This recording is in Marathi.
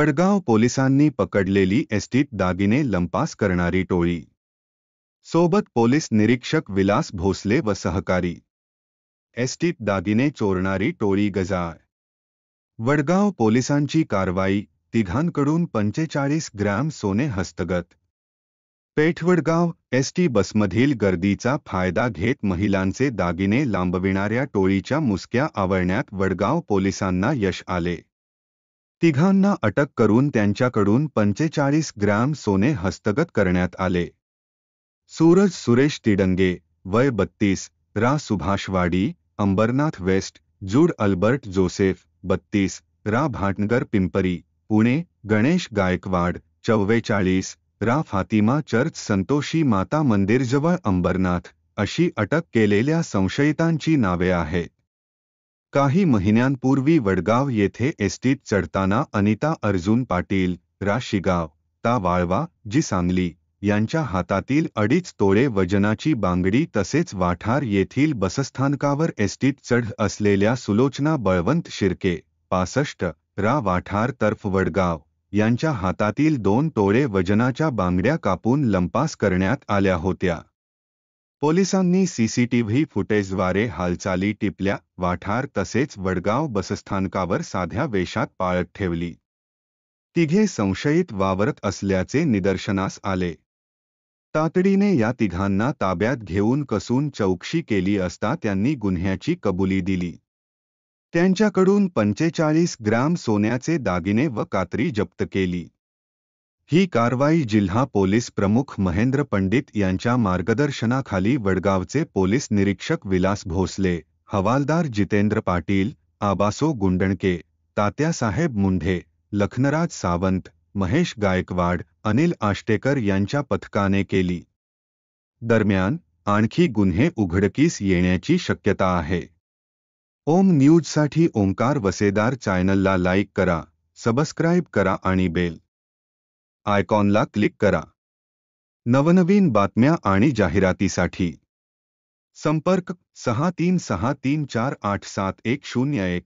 वडगाव पोलिसांनी पकडलेली एसटीत दागिने लंपास करणारी टोळी. सोबत पोलीस निरीक्षक विलास भोसले व सहकारी. एसटीत दागिने चोरणारी टोळी गजाआड. वडगाव पोलिसांची कारवाई, तिघांकडून 45 ग्रॅम सोने हस्तगत. पेठवडगाव एसटी बसमधील गर्दीचा फायदा घेत महिलांचे दागिने लांबविणाऱ्या टोळीच्या मुसक्या आवळण्यात वडगाव पोलिसांना यश आले. तिघांना अटक करून त्यांच्याकडून 45 ग्रॅम सोने हस्तगत करण्यात आले. सूरज सुरेश तिडंगे, वय 32, रा Subhashwadi, Ambarnath west, Jude Albert Joseph, 32, रा भाटनगर पिंपरी, पुणे, गणेश गायकवाड, 44, रा फातिमा चर्च संतोषी माता मंदिरजवळ अंबरनाथ, अशी अटक केलेल्या संशयितांची नावे आहेत. काही महिन्यांपूर्वी वडगाव येथे एसटीत चढताना अनिता अर्जुन पाटील, रा शिगाव, ता वाळवा, जी सांगली, यांच्या हातातील 2.5 तोळे वजनाची बांगडी तसेच वाठार येथील बसस्थानकावर एसटीत चढ असलेल्या सुलोचना बळवंत शिर्के, 65, रा वाठार तर्फ वडगाव, यांच्या हातातील 2 तोळे वजनाच्या बांगड्या कापून लंपास करण्यात आल्या होत्या. पोलिसांनी सीसीटीव्ही फुटेजद्वारे हालचाली टिपल्या. वाठार तसेच वडगाव बसस्थानकावर साध्या वेशात पाळत ठेवली. तिघे संशयित वावरत असल्याचे निदर्शनास आले. तातडीने या तिघांना ताब्यात घेऊन कसून चौकशी केली असता त्यांनी गुन्ह्याची कबुली दिली. त्यांच्याकडून 45 ग्रॅम सोन्याचे दागिने व कात्री जप्त केली. ही कारवाई जिल्हा पोलीस प्रमुख महेंद्र पंडित यांच्या मार्गदर्शनाखाली वडगावचे पोलीस निरीक्षक विलास भोसले, हवालदार जितेंद्र पाटील, आबासो गुंडणके, तात्यासाहेब मुंढे, लखनराज सावंत, महेश गायकवाड, अनिल आष्टेकर यांच्या पथकाने केली. दरम्यान आणखी गुन्हे उघडकीस येण्याची शक्यता आहे. ओम न्यूजसाठी ओंकार वसेदार चॅनलला लाईक करा, सबस्क्राईब करा आणि बेल आयकॉनला क्लिक करा. नवनवीन बातम्या आणि जाहिरातीसाठी संपर्क 6363487101.